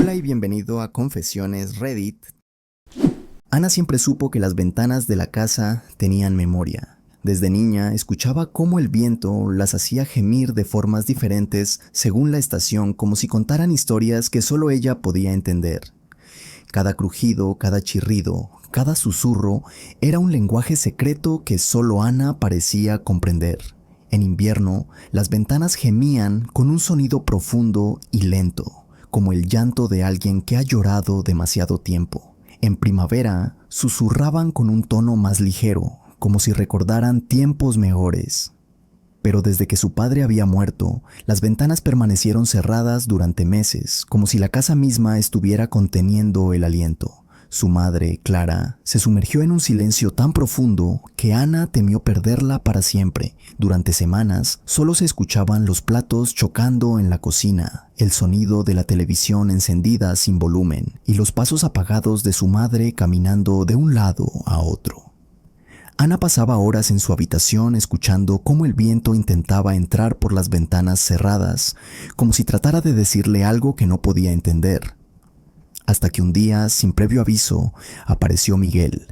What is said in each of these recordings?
Hola y bienvenido a Confesiones Reddit. Ana siempre supo que las ventanas de la casa tenían memoria. Desde niña escuchaba cómo el viento las hacía gemir de formas diferentes según la estación, como si contaran historias que solo ella podía entender. Cada crujido, cada chirrido, cada susurro era un lenguaje secreto que solo Ana parecía comprender. En invierno, las ventanas gemían con un sonido profundo y lento, como el llanto de alguien que ha llorado demasiado tiempo. En primavera, susurraban con un tono más ligero, como si recordaran tiempos mejores. Pero desde que su padre había muerto, las ventanas permanecieron cerradas durante meses, como si la casa misma estuviera conteniendo el aliento. Su madre, Clara, se sumergió en un silencio tan profundo que Ana temió perderla para siempre. Durante semanas, solo se escuchaban los platos chocando en la cocina, el sonido de la televisión encendida sin volumen y los pasos apagados de su madre caminando de un lado a otro. Ana pasaba horas en su habitación escuchando cómo el viento intentaba entrar por las ventanas cerradas, como si tratara de decirle algo que no podía entender. Hasta que un día, sin previo aviso, apareció Miguel.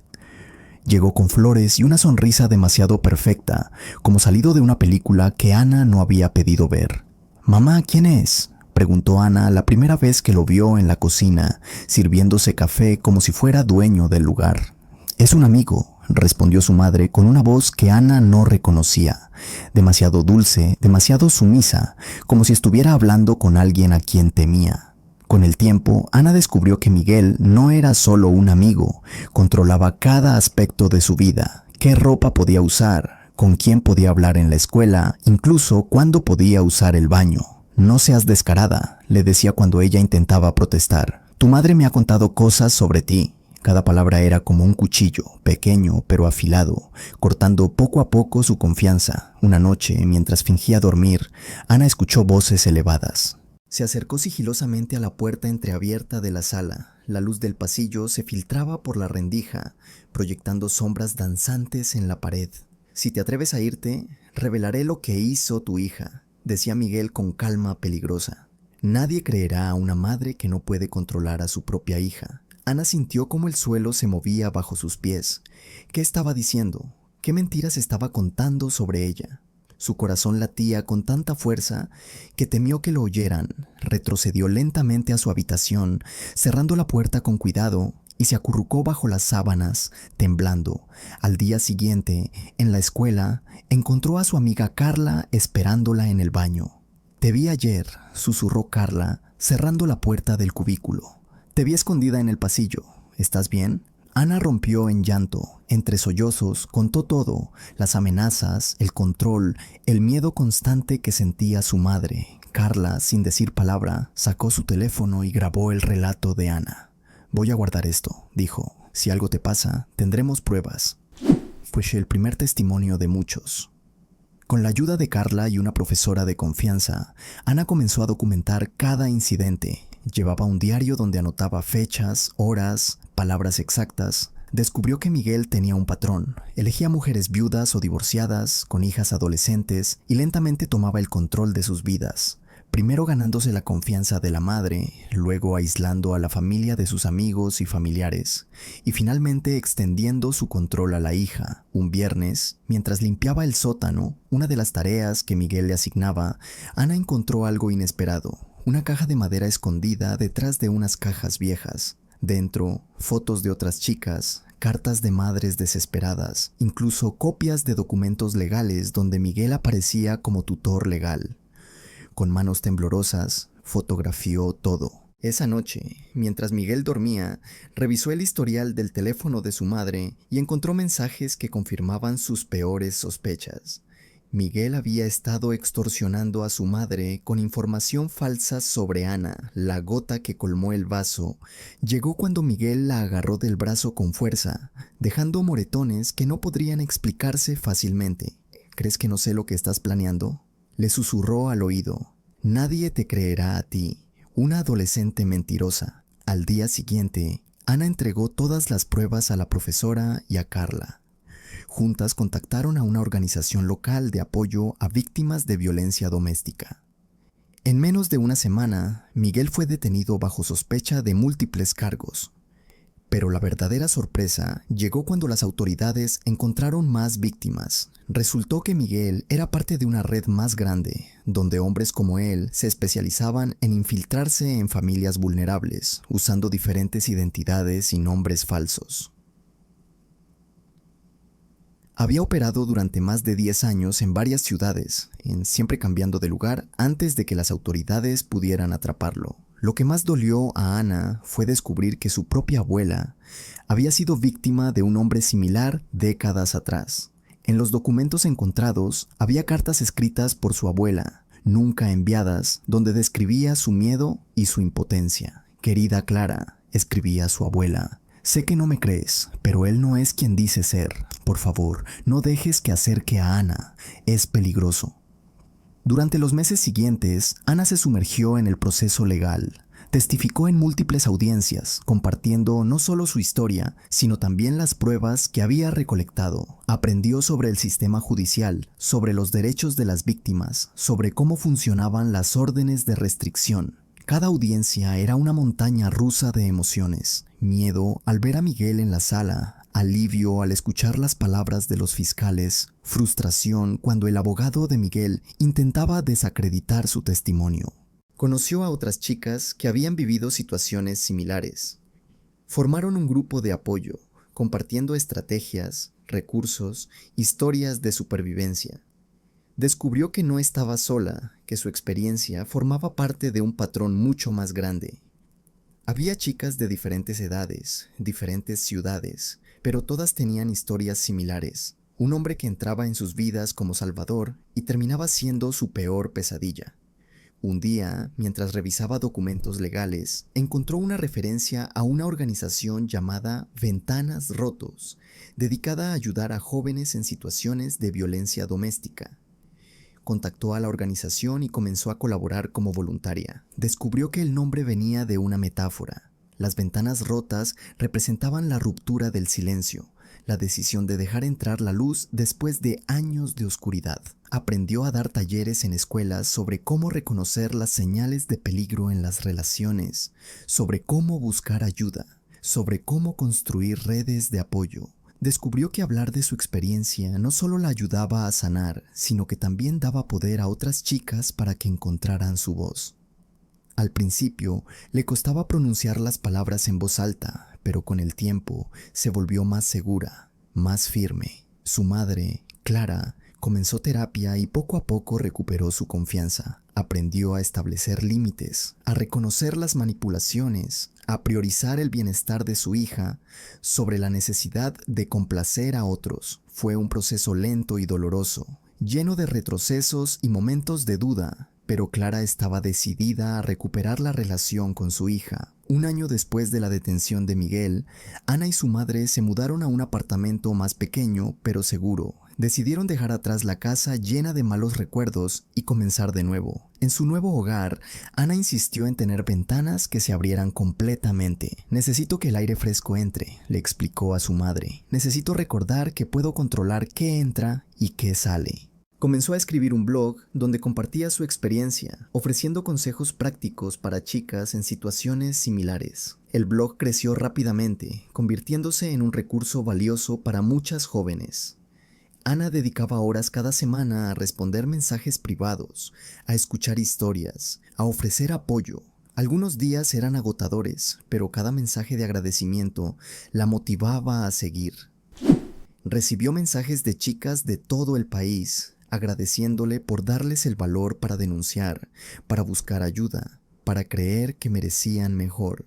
Llegó con flores y una sonrisa demasiado perfecta, como salido de una película que Ana no había pedido ver. «Mamá, ¿quién es?», preguntó Ana la primera vez que lo vio en la cocina, sirviéndose café como si fuera dueño del lugar. «Es un amigo», respondió su madre con una voz que Ana no reconocía, demasiado dulce, demasiado sumisa, como si estuviera hablando con alguien a quien temía. Con el tiempo, Ana descubrió que Miguel no era solo un amigo, controlaba cada aspecto de su vida, qué ropa podía usar, con quién podía hablar en la escuela, incluso cuándo podía usar el baño. «No seas descarada», le decía cuando ella intentaba protestar. «Tu madre me ha contado cosas sobre ti». Cada palabra era como un cuchillo, pequeño pero afilado, cortando poco a poco su confianza. Una noche, mientras fingía dormir, Ana escuchó voces elevadas. Se acercó sigilosamente a la puerta entreabierta de la sala. La luz del pasillo se filtraba por la rendija, proyectando sombras danzantes en la pared. «Si te atreves a irte, revelaré lo que hizo tu hija», decía Miguel con calma peligrosa. «Nadie creerá a una madre que no puede controlar a su propia hija». Ana sintió cómo el suelo se movía bajo sus pies. ¿Qué estaba diciendo? ¿Qué mentiras estaba contando sobre ella? Su corazón latía con tanta fuerza que temió que lo oyeran. Retrocedió lentamente a su habitación, cerrando la puerta con cuidado, y se acurrucó bajo las sábanas, temblando. Al día siguiente, en la escuela, encontró a su amiga Carla esperándola en el baño. «Te vi ayer», susurró Carla, cerrando la puerta del cubículo. «Te vi escondida en el pasillo. ¿Estás bien?». Ana rompió en llanto. Entre sollozos contó todo, las amenazas, el control, el miedo constante que sentía su madre. Carla, sin decir palabra, sacó su teléfono y grabó el relato de Ana. «Voy a guardar esto», dijo. «Si algo te pasa, tendremos pruebas». Fue el primer testimonio de muchos. Con la ayuda de Carla y una profesora de confianza, Ana comenzó a documentar cada incidente. Llevaba un diario donde anotaba fechas, horas, palabras exactas. Descubrió que Miguel tenía un patrón. Elegía mujeres viudas o divorciadas, con hijas adolescentes, y lentamente tomaba el control de sus vidas. Primero ganándose la confianza de la madre, luego aislando a la familia de sus amigos y familiares, y finalmente extendiendo su control a la hija. Un viernes, mientras limpiaba el sótano, una de las tareas que Miguel le asignaba, Ana encontró algo inesperado. Una caja de madera escondida detrás de unas cajas viejas. Dentro, fotos de otras chicas, cartas de madres desesperadas, incluso copias de documentos legales donde Miguel aparecía como tutor legal. Con manos temblorosas, fotografió todo. Esa noche, mientras Miguel dormía, revisó el historial del teléfono de su madre y encontró mensajes que confirmaban sus peores sospechas. Miguel había estado extorsionando a su madre con información falsa sobre Ana. La gota que colmó el vaso llegó cuando Miguel la agarró del brazo con fuerza, dejando moretones que no podrían explicarse fácilmente. «¿Crees que no sé lo que estás planeando?», le susurró al oído. «Nadie te creerá a ti, una adolescente mentirosa». Al día siguiente, Ana entregó todas las pruebas a la profesora y a Carla. Juntas contactaron a una organización local de apoyo a víctimas de violencia doméstica. En menos de una semana, Miguel fue detenido bajo sospecha de múltiples cargos. Pero la verdadera sorpresa llegó cuando las autoridades encontraron más víctimas. Resultó que Miguel era parte de una red más grande, donde hombres como él se especializaban en infiltrarse en familias vulnerables, usando diferentes identidades y nombres falsos. Había operado durante más de 10 años en varias ciudades, siempre cambiando de lugar antes de que las autoridades pudieran atraparlo. Lo que más dolió a Ana fue descubrir que su propia abuela había sido víctima de un hombre similar décadas atrás. En los documentos encontrados había cartas escritas por su abuela, nunca enviadas, donde describía su miedo y su impotencia. «Querida Clara», escribía su abuela, «sé que no me crees, pero él no es quien dice ser. Por favor, no dejes que acerque a Ana. Es peligroso». Durante los meses siguientes, Ana se sumergió en el proceso legal. Testificó en múltiples audiencias, compartiendo no solo su historia, sino también las pruebas que había recolectado. Aprendió sobre el sistema judicial, sobre los derechos de las víctimas, sobre cómo funcionaban las órdenes de restricción. Cada audiencia era una montaña rusa de emociones. Miedo al ver a Miguel en la sala, alivio al escuchar las palabras de los fiscales, frustración cuando el abogado de Miguel intentaba desacreditar su testimonio. Conoció a otras chicas que habían vivido situaciones similares. Formaron un grupo de apoyo, compartiendo estrategias, recursos, historias de supervivencia. Descubrió que no estaba sola, que su experiencia formaba parte de un patrón mucho más grande. Había chicas de diferentes edades, diferentes ciudades, pero todas tenían historias similares. Un hombre que entraba en sus vidas como salvador y terminaba siendo su peor pesadilla. Un día, mientras revisaba documentos legales, encontró una referencia a una organización llamada Ventanas Rotos, dedicada a ayudar a jóvenes en situaciones de violencia doméstica. Contactó a la organización y comenzó a colaborar como voluntaria. Descubrió que el nombre venía de una metáfora. Las ventanas rotas representaban la ruptura del silencio, la decisión de dejar entrar la luz después de años de oscuridad. Aprendió a dar talleres en escuelas sobre cómo reconocer las señales de peligro en las relaciones, sobre cómo buscar ayuda, sobre cómo construir redes de apoyo. Descubrió que hablar de su experiencia no solo la ayudaba a sanar, sino que también daba poder a otras chicas para que encontraran su voz. Al principio, le costaba pronunciar las palabras en voz alta, pero con el tiempo se volvió más segura, más firme. Su madre, Clara, comenzó terapia y poco a poco recuperó su confianza. Aprendió a establecer límites, a reconocer las manipulaciones, a priorizar el bienestar de su hija sobre la necesidad de complacer a otros. Fue un proceso lento y doloroso, lleno de retrocesos y momentos de duda, pero Clara estaba decidida a recuperar la relación con su hija. Un año después de la detención de Miguel, Ana y su madre se mudaron a un apartamento más pequeño pero seguro. Decidieron dejar atrás la casa llena de malos recuerdos y comenzar de nuevo. En su nuevo hogar, Ana insistió en tener ventanas que se abrieran completamente. «Necesito que el aire fresco entre», le explicó a su madre. «Necesito recordar que puedo controlar qué entra y qué sale». Comenzó a escribir un blog donde compartía su experiencia, ofreciendo consejos prácticos para chicas en situaciones similares. El blog creció rápidamente, convirtiéndose en un recurso valioso para muchas jóvenes. Ana dedicaba horas cada semana a responder mensajes privados, a escuchar historias, a ofrecer apoyo. Algunos días eran agotadores, pero cada mensaje de agradecimiento la motivaba a seguir. Recibió mensajes de chicas de todo el país, agradeciéndole por darles el valor para denunciar, para buscar ayuda, para creer que merecían mejor.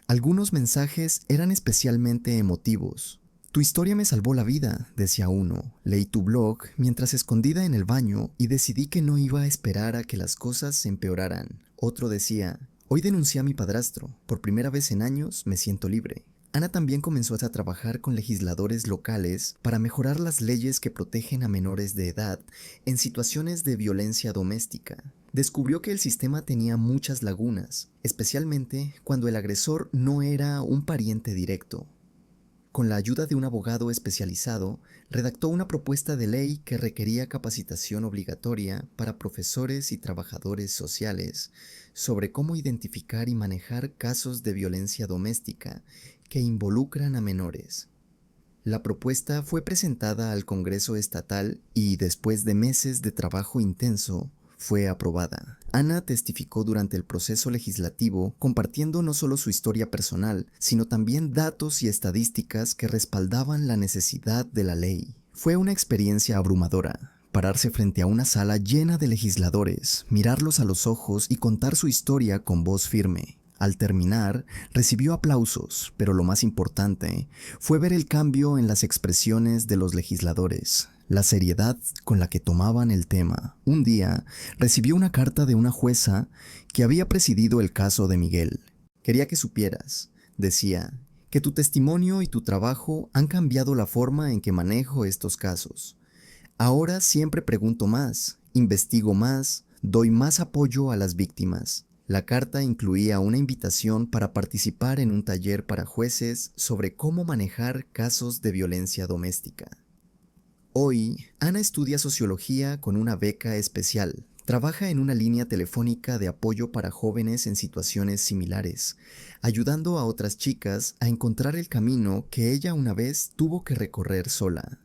Algunos mensajes eran especialmente emotivos. «Tu historia me salvó la vida», decía uno. «Leí tu blog mientras escondida en el baño y decidí que no iba a esperar a que las cosas se empeoraran». Otro decía: «Hoy denuncié a mi padrastro. Por primera vez en años me siento libre». Ana también comenzó a trabajar con legisladores locales para mejorar las leyes que protegen a menores de edad en situaciones de violencia doméstica. Descubrió que el sistema tenía muchas lagunas, especialmente cuando el agresor no era un pariente directo. con la ayuda de un abogado especializado, redactó una propuesta de ley que requería capacitación obligatoria para profesores y trabajadores sociales sobre cómo identificar y manejar casos de violencia doméstica que involucran a menores. La propuesta fue presentada al Congreso Estatal y, después de meses de trabajo intenso, fue aprobada. Ana testificó durante el proceso legislativo, compartiendo no solo su historia personal, sino también datos y estadísticas que respaldaban la necesidad de la ley. Fue una experiencia abrumadora. Pararse frente a una sala llena de legisladores, mirarlos a los ojos y contar su historia con voz firme. Al terminar, recibió aplausos, pero lo más importante fue ver el cambio en las expresiones de los legisladores, la seriedad con la que tomaban el tema. Un día, recibió una carta de una jueza que había presidido el caso de Miguel. Quería que supieras, decía, que tu testimonio y tu trabajo han cambiado la forma en que manejo estos casos. Ahora siempre pregunto más, investigo más, doy más apoyo a las víctimas. La carta incluía una invitación para participar en un taller para jueces sobre cómo manejar casos de violencia doméstica. Hoy, Ana estudia sociología con una beca especial. Trabaja en una línea telefónica de apoyo para jóvenes en situaciones similares, ayudando a otras chicas a encontrar el camino que ella una vez tuvo que recorrer sola.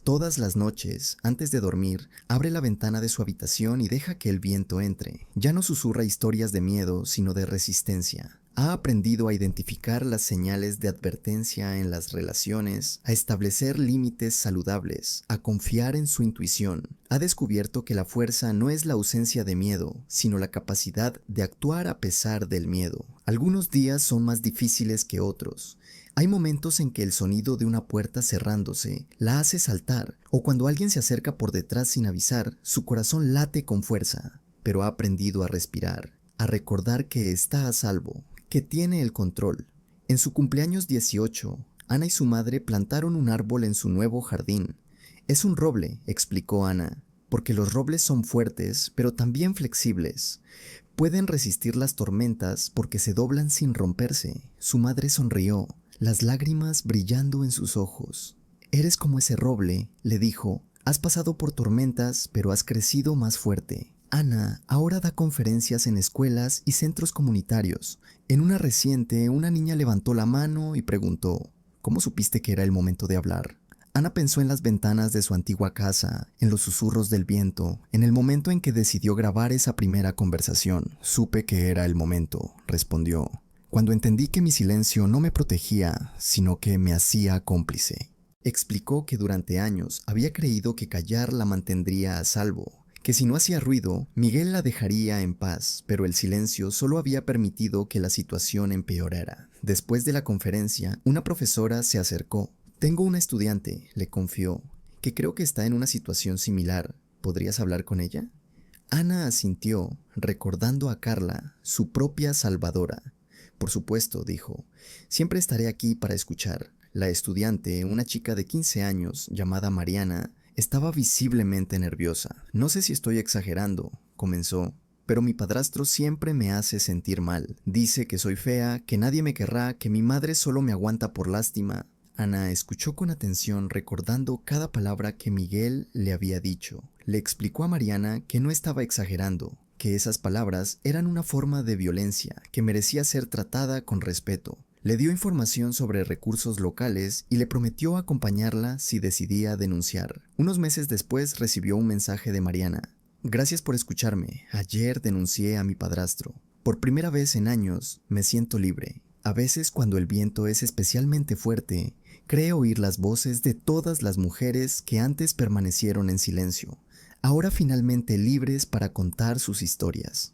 Todas las noches, antes de dormir, abre la ventana de su habitación y deja que el viento entre. Ya no susurra historias de miedo, sino de resistencia. Ha aprendido a identificar las señales de advertencia en las relaciones, a establecer límites saludables, a confiar en su intuición. Ha descubierto que la fuerza no es la ausencia de miedo, sino la capacidad de actuar a pesar del miedo. Algunos días son más difíciles que otros. Hay momentos en que el sonido de una puerta cerrándose la hace saltar, o cuando alguien se acerca por detrás sin avisar, su corazón late con fuerza, pero ha aprendido a respirar, a recordar que está a salvo, que tiene el control. En su cumpleaños 18, Ana y su madre plantaron un árbol en su nuevo jardín. Es un roble, explicó Ana, porque los robles son fuertes, pero también flexibles. Pueden resistir las tormentas porque se doblan sin romperse. Su madre sonrió, las lágrimas brillando en sus ojos. Eres como ese roble, le dijo. Has pasado por tormentas, pero has crecido más fuerte. Ana ahora da conferencias en escuelas y centros comunitarios. En una reciente, una niña levantó la mano y preguntó, ¿cómo supiste que era el momento de hablar? Ana pensó en las ventanas de su antigua casa, en los susurros del viento, en el momento en que decidió grabar esa primera conversación. Supe que era el momento, respondió. Cuando entendí que mi silencio no me protegía, sino que me hacía cómplice. Explicó que durante años había creído que callar la mantendría a salvo, que si no hacía ruido, Miguel la dejaría en paz, pero el silencio solo había permitido que la situación empeorara. Después de la conferencia, una profesora se acercó. Tengo una estudiante, le confió, que creo que está en una situación similar. ¿Podrías hablar con ella? Ana asintió, recordando a Carla, su propia salvadora. Por supuesto, dijo, siempre estaré aquí para escuchar. La estudiante, una chica de 15 años, llamada Mariana, estaba visiblemente nerviosa. No sé si estoy exagerando, comenzó, pero mi padrastro siempre me hace sentir mal. Dice que soy fea, que nadie me querrá, que mi madre solo me aguanta por lástima. Ana escuchó con atención, recordando cada palabra que Miguel le había dicho. Le explicó a Mariana que no estaba exagerando, que esas palabras eran una forma de violencia que merecía ser tratada con respeto. Le dio información sobre recursos locales y le prometió acompañarla si decidía denunciar. Unos meses después recibió un mensaje de Mariana. Gracias por escucharme. Ayer denuncié a mi padrastro. Por primera vez en años me siento libre. A veces cuando el viento es especialmente fuerte, creo oír las voces de todas las mujeres que antes permanecieron en silencio, ahora finalmente libres para contar sus historias.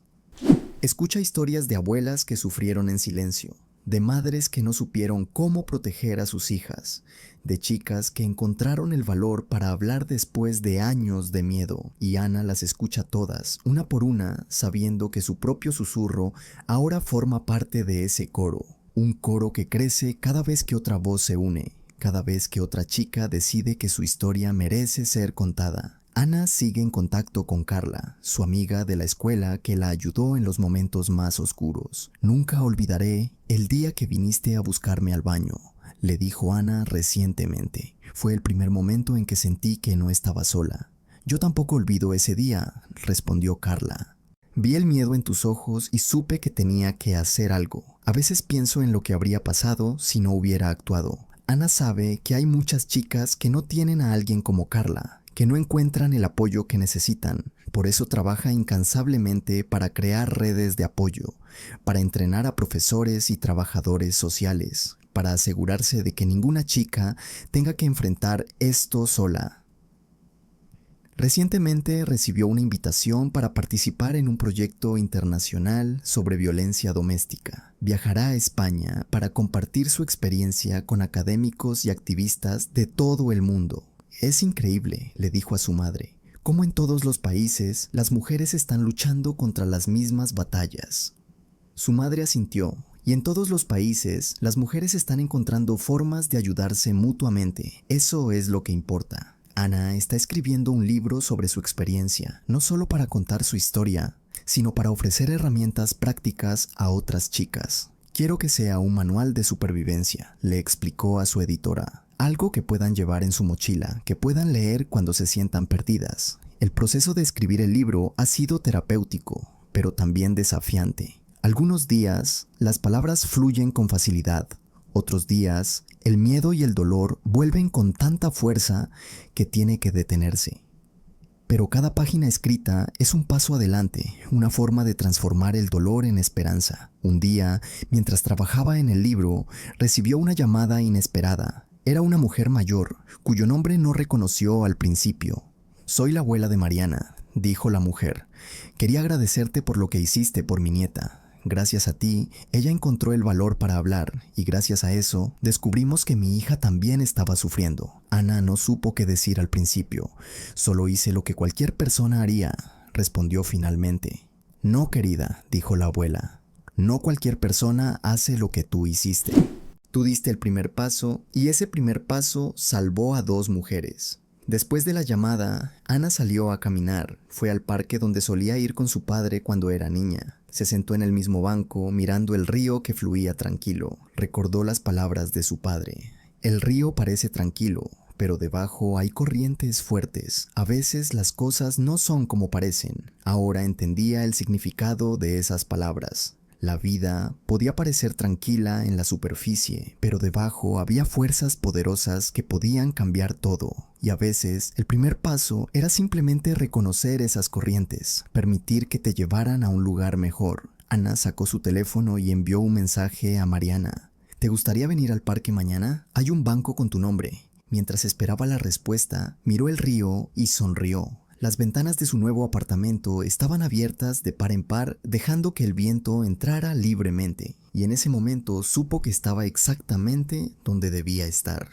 Escucha historias de abuelas que sufrieron en silencio, de madres que no supieron cómo proteger a sus hijas, de chicas que encontraron el valor para hablar después de años de miedo, y Ana las escucha todas, una por una, sabiendo que su propio susurro ahora forma parte de ese coro, un coro que crece cada vez que otra voz se une, cada vez que otra chica decide que su historia merece ser contada. Ana sigue en contacto con Carla, su amiga de la escuela que la ayudó en los momentos más oscuros. Nunca olvidaré el día que viniste a buscarme al baño. le dijo Ana recientemente. Fue el primer momento en que sentí que no estaba sola. Yo tampoco olvido ese día, respondió Carla. Vi el miedo en tus ojos y supe que tenía que hacer algo. A veces pienso en lo que habría pasado si no hubiera actuado. Ana sabe que hay muchas chicas que no tienen a alguien como Carla, que no encuentran el apoyo que necesitan. Por eso trabaja incansablemente para crear redes de apoyo, para entrenar a profesores y trabajadores sociales, para asegurarse de que ninguna chica tenga que enfrentar esto sola. Recientemente recibió una invitación para participar en un proyecto internacional sobre violencia doméstica. Viajará a España para compartir su experiencia con académicos y activistas de todo el mundo. Es increíble, le dijo a su madre, cómo en todos los países las mujeres están luchando contra las mismas batallas. Su madre asintió, y en todos los países las mujeres están encontrando formas de ayudarse mutuamente. Eso es lo que importa. Ana está escribiendo un libro sobre su experiencia, no solo para contar su historia, sino para ofrecer herramientas prácticas a otras chicas. Quiero que sea un manual de supervivencia, le explicó a su editora. Algo que puedan llevar en su mochila, que puedan leer cuando se sientan perdidas. El proceso de escribir el libro ha sido terapéutico, pero también desafiante. Algunos días, las palabras fluyen con facilidad. Otros días, el miedo y el dolor vuelven con tanta fuerza que tiene que detenerse. Pero cada página escrita es un paso adelante, una forma de transformar el dolor en esperanza. Un día, mientras trabajaba en el libro, recibió una llamada inesperada. Era una mujer mayor, cuyo nombre no reconoció al principio. «Soy la abuela de Mariana», dijo la mujer. «Quería agradecerte por lo que hiciste por mi nieta. Gracias a ti, ella encontró el valor para hablar y gracias a eso, descubrimos que mi hija también estaba sufriendo». Ana no supo qué decir al principio. «Solo hice lo que cualquier persona haría», respondió finalmente. «No, querida», dijo la abuela. «No cualquier persona hace lo que tú hiciste. Tú diste el primer paso y ese primer paso salvó a 2 mujeres». Después de la llamada, Ana salió a caminar. Fue al parque donde solía ir con su padre cuando era niña. Se sentó en el mismo banco, mirando el río que fluía tranquilo. Recordó las palabras de su padre. «El río parece tranquilo, pero debajo hay corrientes fuertes. A veces las cosas no son como parecen». Ahora entendía el significado de esas palabras. La vida podía parecer tranquila en la superficie, pero debajo había fuerzas poderosas que podían cambiar todo. Y a veces, el primer paso era simplemente reconocer esas corrientes, permitir que te llevaran a un lugar mejor. Ana sacó su teléfono y envió un mensaje a Mariana. «¿Te gustaría venir al parque mañana? Hay un banco con tu nombre». Mientras esperaba la respuesta, miró el río y sonrió. Las ventanas de su nuevo apartamento estaban abiertas de par en par, dejando que el viento entrara libremente, y en ese momento supo que estaba exactamente donde debía estar.